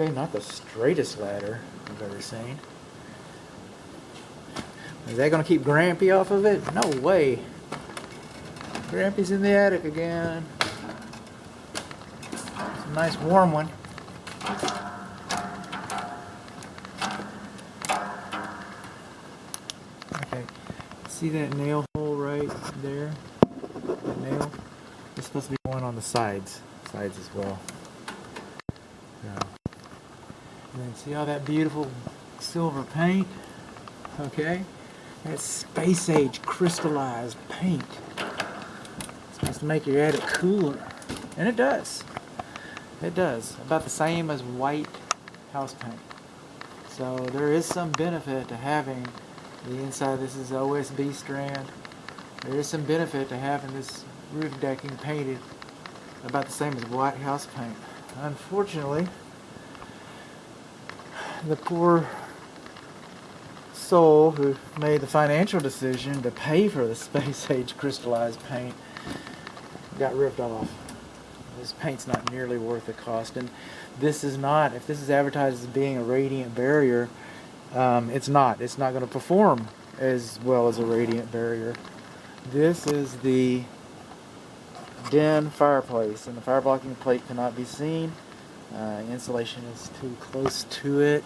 Okay, not the straightest ladder I've ever seen. Is that going to keep Grampy off of it? No way. Grampy's in the attic again. It's a nice warm one. Okay, see that nail hole right there? That nail? It's supposed to be one on the sides as well. Yeah. And then see all that beautiful silver paint? Okay, that's space age crystallized paint. It's supposed to make your attic cooler, and it does. It does, about the same as white house paint. So there is some benefit to having the inside. This is OSB strand. There is some benefit to having this roof decking painted about the same as white house paint. Unfortunately, the poor soul who made the financial decision to pay for the space age crystallized paint got ripped off. This paint's not nearly worth the cost, and this is not, if this is advertised as being a radiant barrier, it's not going to perform as well as a radiant barrier. This is the den fireplace, and the fire blocking plate cannot be seen. Insulation is too close to it.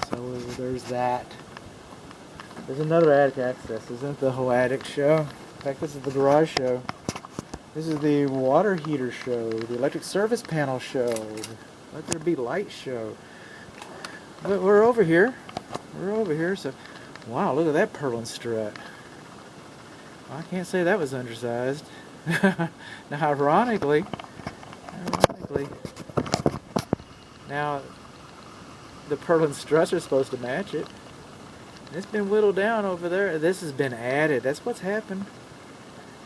So there's that. There's another attic access. Isn't the whole attic show? In fact, this is the garage show. This is the water heater show, the electric service panel show, let there be light show. But we're over here. So, wow, look at that purlin strut. Well, I can't say that was undersized. Now, ironically, now the purlin struts are supposed to match it. It's been whittled down over there. This has been added. That's what's happened.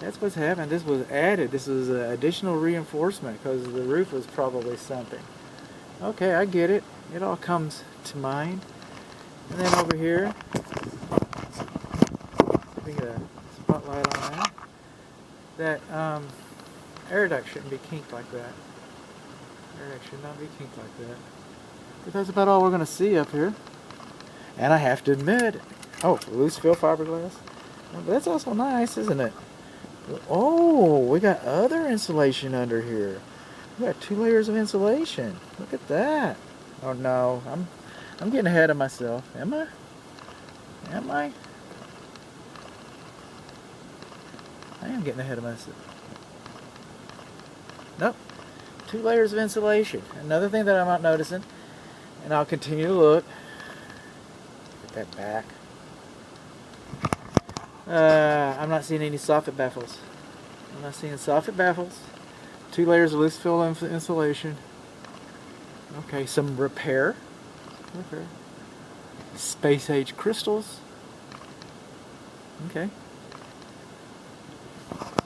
This was added. This was additional reinforcement because the roof was probably something. Okay, I get it. It all comes to mind. And then over here, let me get a spotlight on that. That air duct shouldn't be kinked like that. Air duct should not be kinked like that. But that's about all we're going to see up here. And I have to admit, oh, loose fill fiberglass. Well, that's also nice, isn't it? Oh, we got other insulation under here. We got 2 layers of insulation. Look at that. Oh no, I'm getting ahead of myself. Am I? I am getting ahead of myself. Nope. 2 layers of insulation. Another thing that I'm not noticing, and I'll continue to look. Get that back. I'm not seeing any soffit baffles. I'm not seeing soffit baffles. 2 layers of loose fill insulation. Okay, some repair. Space age crystals. Okay.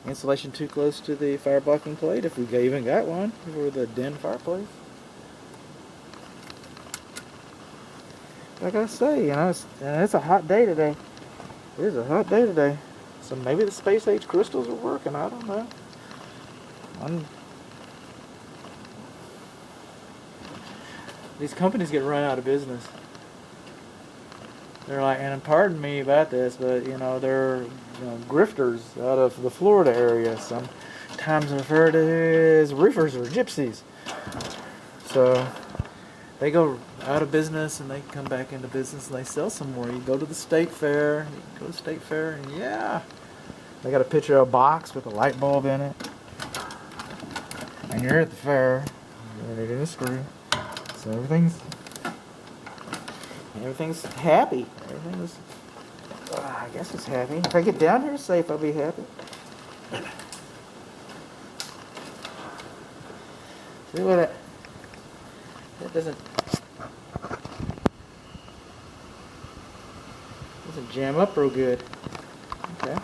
Insulation too close to the fire blocking plate, if we even got one, for the den fireplace. Like I say, you know, it's a hot day today. It is a hot day today. So maybe the space age crystals are working. I don't know. These companies get run out of business. They're like, and pardon me about this, but you know, they're grifters out of the Florida area. Sometimes referred to as roofers or gypsies. So they go out of business and they come back into business and they sell some more. You go to the state fair, and yeah, they got a picture of a box with a light bulb in it. And you're at the fair, you're ready to screw. So everything's happy. I guess it's happy. If I get down here safe, I'll be happy. See what that doesn't jam up real good. Okay. I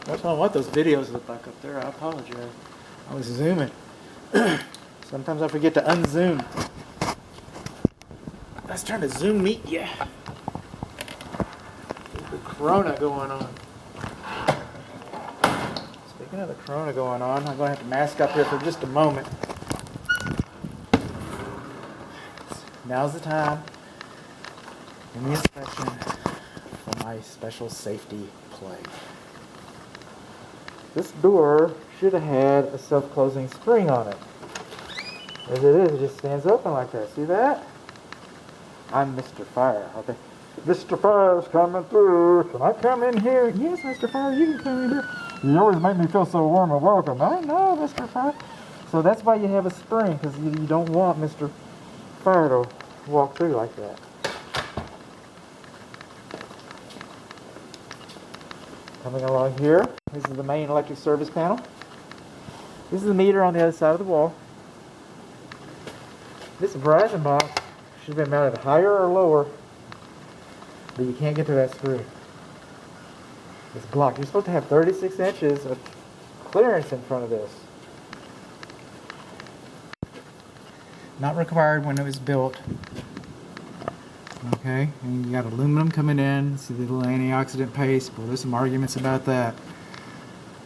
don't know what those videos look like up there. I apologize. I was zooming. Sometimes I forget to unzoom. I was trying to zoom meet ya. There's the corona going on. Speaking of the corona going on, I'm going to have to mask up here for just a moment. now's the time in the inspection for my special safety play. This door should have had a self-closing spring on it. As it is, it just stands open like that. See that? I'm Mr. Fire. Okay. Mr. Fire's coming through. Can I come in here? Yes, Mr. Fire, you can come in here. You always make me feel so warm and welcome. I know, Mr. Fire. So that's why you have a spring, because you don't want Mr. Fire to walk through like that. Coming along here, this is the main electric service panel. This is the meter on the other side of the wall. This Verizon box should have been mounted higher or lower, but you can't get to that screw. It's blocked. You're supposed to have 36 inches of clearance in front of this. Not required when it was built. Okay, and you got aluminum coming in. See the little antioxidant paste. Well, there's some arguments about that.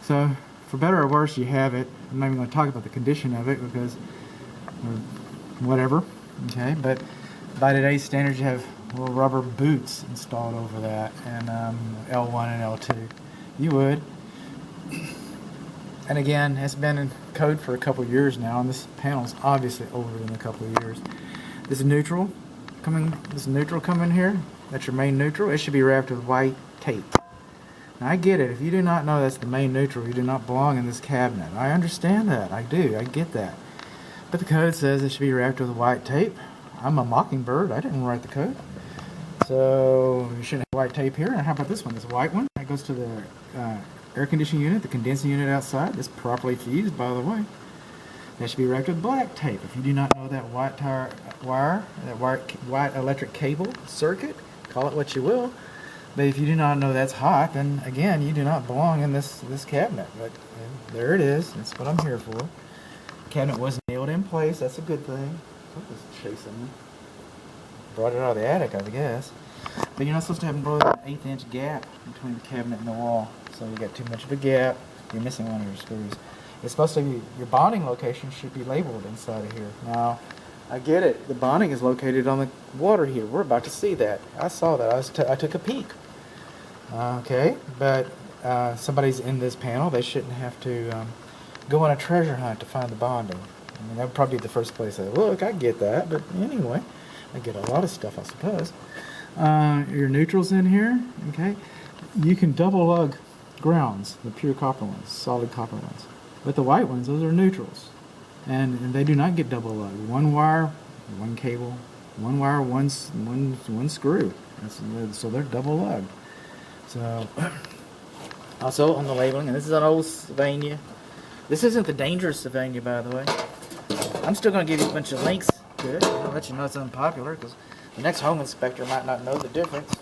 So, for better or worse, you have it. I'm not even going to talk about the condition of it because, or whatever. Okay, but by today's standards, you have little rubber boots installed over that, and L1 and L2. You would. And again, it's been in code for a couple of years now, and this panel's obviously older than a couple of years. This neutral coming here, that's your main neutral. It should be wrapped with white tape. Now I get it. If you do not know that's the main neutral, you do not belong in this cabinet. I understand that. I do. I get that. But the code says it should be wrapped with white tape. I'm a mockingbird. I didn't write the code. So you shouldn't have white tape here. And how about this one? This white one that goes to the air conditioning unit, the condensing unit outside. It's properly fused, by the way. That should be wrapped with black tape. If you do not know that white electric cable circuit, call it what you will. But if you do not know that's hot, then again, you do not belong in this cabinet. But there it is. That's what I'm here for. The cabinet was nailed in place. That's a good thing. Something's chasing me. Brought it out of the attic, I guess. But you're not supposed to have more than an 1/8 inch gap between the cabinet and the wall. So you got too much of a gap. You're missing one of your screws. It's supposed to be, your bonding location should be labeled inside of here. Now, I get it. The bonding is located on the water heater. We're about to see that. I saw that. I took a peek. Okay, but somebody's in this panel. They shouldn't have to go on a treasure hunt to find the bonding. I mean, that would probably be the first place I look. I get that, but anyway, I get a lot of stuff, I suppose. Your neutrals in here. Okay, you can double lug grounds, the pure copper ones, solid copper ones. But the white ones, those are neutrals. And they do not get double lugged. One wire, one cable, one wire, one screw. So they're double lugged. So, also on the labeling, and this is an old Sylvania. This isn't the dangerous Sylvania, by the way. I'm still going to give you a bunch of links to it. I'll let you know it's unpopular, because the next home inspector might not know the difference.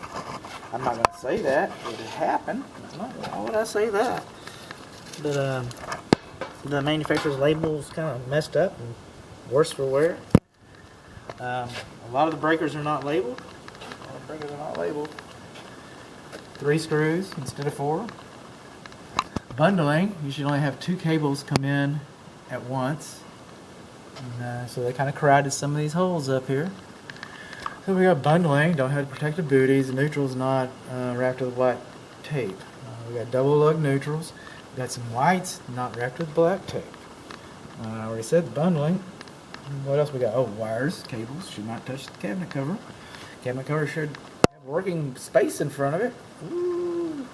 I'm not going to say that. It would happen. Why would I say that? But, the manufacturer's label is kind of messed up and worse for wear. A lot of the breakers are not labeled. 3 screws instead of 4. Bundling, you should only have 2 cables come in at once. And, so they kind of crowded some of these holes up here. So we got bundling, don't have protective booties. The neutral's not wrapped with white tape. We got double lug neutrals. Got some whites not wrapped with black tape. I already said bundling. What else we got? Oh, wires, cables should not touch the cabinet cover. Cabinet cover should have working space in front of it. Ooh.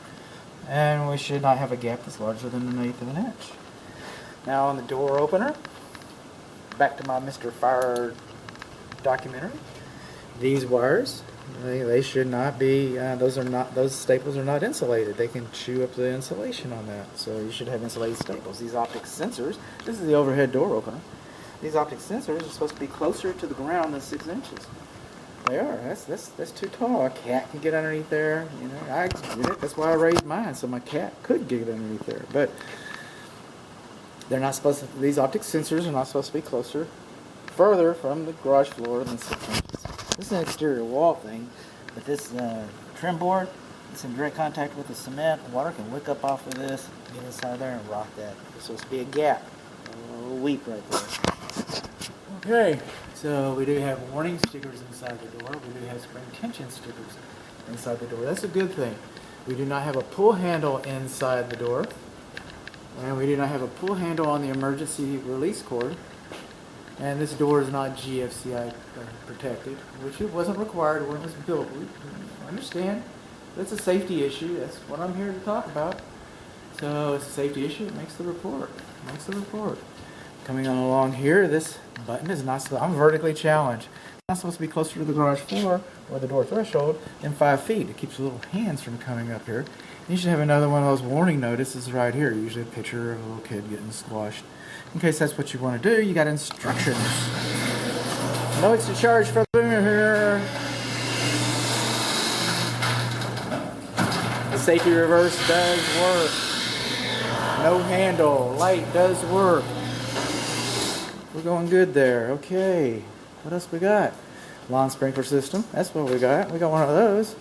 And we should not have a gap that's larger than 1/8 of an inch. Now on the door opener, back to my Mr. Fire documentary. These wires, they should not be. Those staples are not insulated. They can chew up the insulation on that. So you should have insulated staples. These optic sensors. This is the overhead door opener. These optic sensors are supposed to be closer to the ground than 6 inches. They are. That's too tall. A cat can get underneath there. You know, I get it. That's why I raised mine, so my cat could get underneath there. But they're not supposed to. These optic sensors are not supposed to be further from the garage floor than 6 inches. This is an exterior wall thing, but this trim board, it's in direct contact with the cement. Water can wick up off of this, get inside there and rot that. There's supposed to be a gap, a little weep right there. Okay. So we do have warning stickers inside the door. We do have spring tension stickers inside the door. That's a good thing. We do not have a pull handle inside the door. And we do not have a pull handle on the emergency release cord. And this door is not GFCI protected, which it wasn't required when it was built. We understand that's a safety issue. That's what I'm here to talk about. So it's a safety issue. It makes the report. It makes the report. Coming on along here, this button is not supposed. I'm vertically challenged. It's not supposed to be closer to the garage floor or the door threshold than 5 feet. It keeps little hands from coming up here. You should have another one of those warning notices right here. Usually a picture of a little kid getting squashed. In case that's what you want to do, you got instructions. No extra charge for the here. The safety reverse does work. No handle. Light does work. We're going good there. Okay. What else we got? Lawn sprinkler system. That's what we got. We got one of those.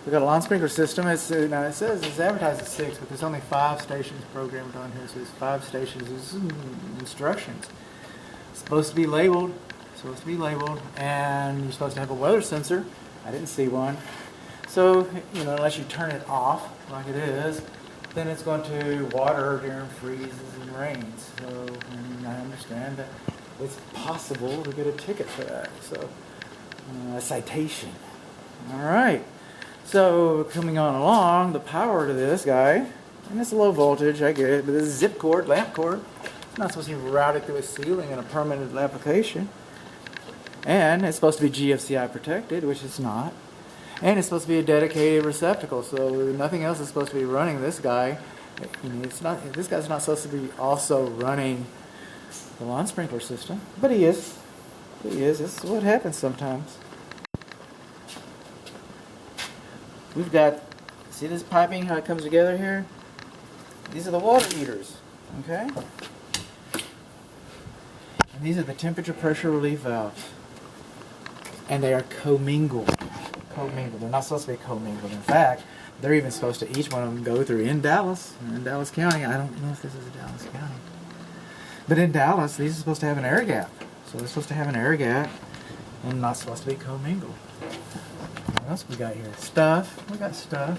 We got a lawn sprinkler system. Now it says it's advertised at 6, but there's only 5 stations programmed on here. So there's 5 stations. There's some instructions. It's supposed to be labeled. And you're supposed to have a weather sensor. I didn't see one. So, unless you turn it off like it is, then it's going to water during freezes and rains. So, I understand that it's possible to get a ticket for that. So, a citation. All right. So, coming on along, the power to this guy, and it's low voltage, I get it, but this is zip cord, lamp cord. It's not supposed to be routed through a ceiling in a permanent application. And it's supposed to be GFCI protected, which it's not. And it's supposed to be a dedicated receptacle, so nothing else is supposed to be running this guy. It's not. This guy's not supposed to be also running the lawn sprinkler system, but he is. He is. This is what happens sometimes. We've got, see this piping, how it comes together here? These are the water heaters, okay? And these are the temperature pressure relief valves. And they are commingled. They're not supposed to be commingled. In fact, they're even supposed to, each one of them go through in Dallas County. I don't know if this is Dallas County. But in Dallas, these are supposed to have an air gap. So they're supposed to have an air gap and not supposed to be commingled. What else we got here? Stuff. We got stuff.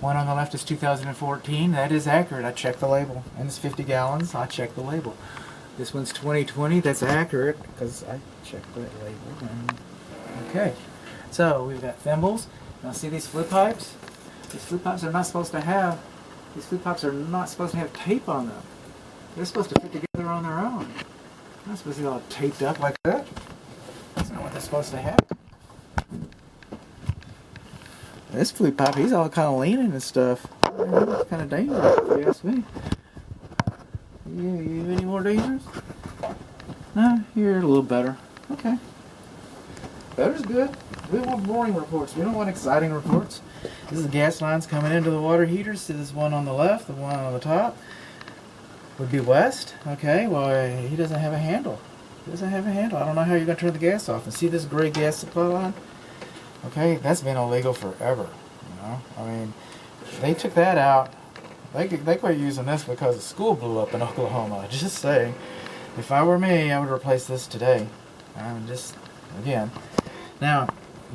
One on the left is 2014. That is accurate. I checked the label. And it's 50 gallons. I checked the label. This one's 2020. That's accurate because I checked that label. Okay. So we've got thimbles. Now see these flip pipes? These flip pipes are not supposed to have tape on them. They're supposed to fit together on their own. They're not supposed to be all taped up like that. That's not what they're supposed to have. This flip pipe, he's all kind of leaning and stuff. It's kind of dangerous, if you ask me. You any more dangerous? No, you're a little better. Okay. Better's good. We want boring reports. We don't want exciting reports. This is the gas lines coming into the water heaters. See this one on the left, the one on the top would be west. Okay, well, he doesn't have a handle. He doesn't have a handle. I don't know how you're going to turn the gas off. And see this gray gas supply line? Okay, that's been illegal forever. I mean, they took that out. They quit using this because the school blew up in Oklahoma. Just saying. If I were me, I would replace this today. Again. Now,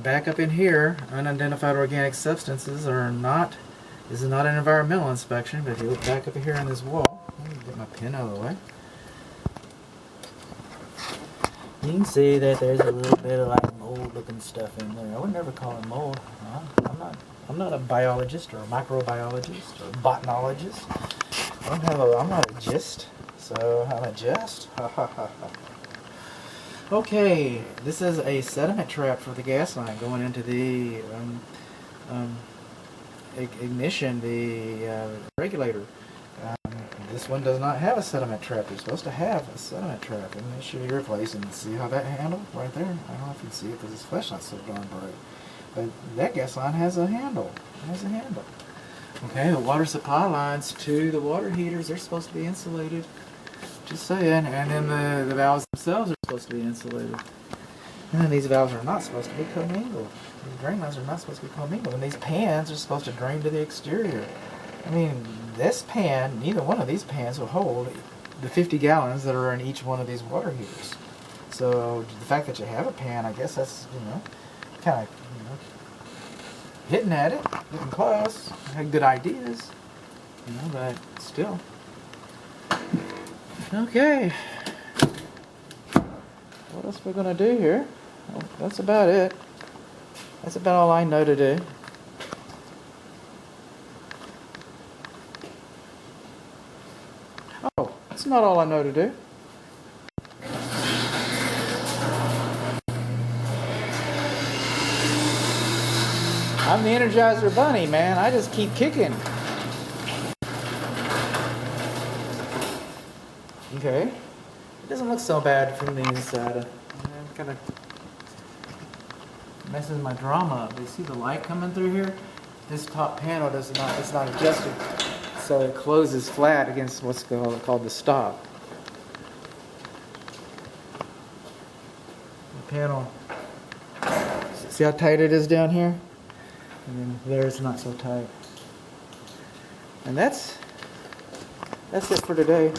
back up in here, unidentified organic substances are not, this is not an environmental inspection, but if you look back up here on this wall, let me get my pen out of the way. You can see that there's a little bit of like mold looking stuff in there. I would never call it mold. I'm not a biologist or a microbiologist or a botanologist. I'm not a gist. So I'm a gist. Okay, this is a sediment trap for the gas line going into the ignition, the regulator. This one does not have a sediment trap. You're supposed to have a sediment trap, and it should be replaced. And see how that handle right there? I don't know if you can see it because this flashlight's so darn bright. But that gas line has a handle. Okay, the water supply lines to the water heaters, they're supposed to be insulated. Just saying. And then the valves themselves are supposed to be insulated. And then these valves are not supposed to be commingled. These drain lines are not supposed to be commingled. And these pans are supposed to drain to the exterior. I mean, this pan, neither one of these pans will hold the 50 gallons that are in each one of these water heaters. So the fact that you have a pan, I guess that's, kind of, hitting at it, getting close. Had good ideas, but still. Okay. What else we're gonna do here? Well, that's about it. That's about all I know to do. Oh, that's not all I know to do. I'm the Energizer Bunny, man. I just keep kicking. Okay. It doesn't look so bad from the inside. It kind of messes my drama up. You see the light coming through here? This top panel it's not adjusted, so it closes flat against what's called the stop. The panel. See how tight it is down here? And then there it's not so tight. And that's it for today.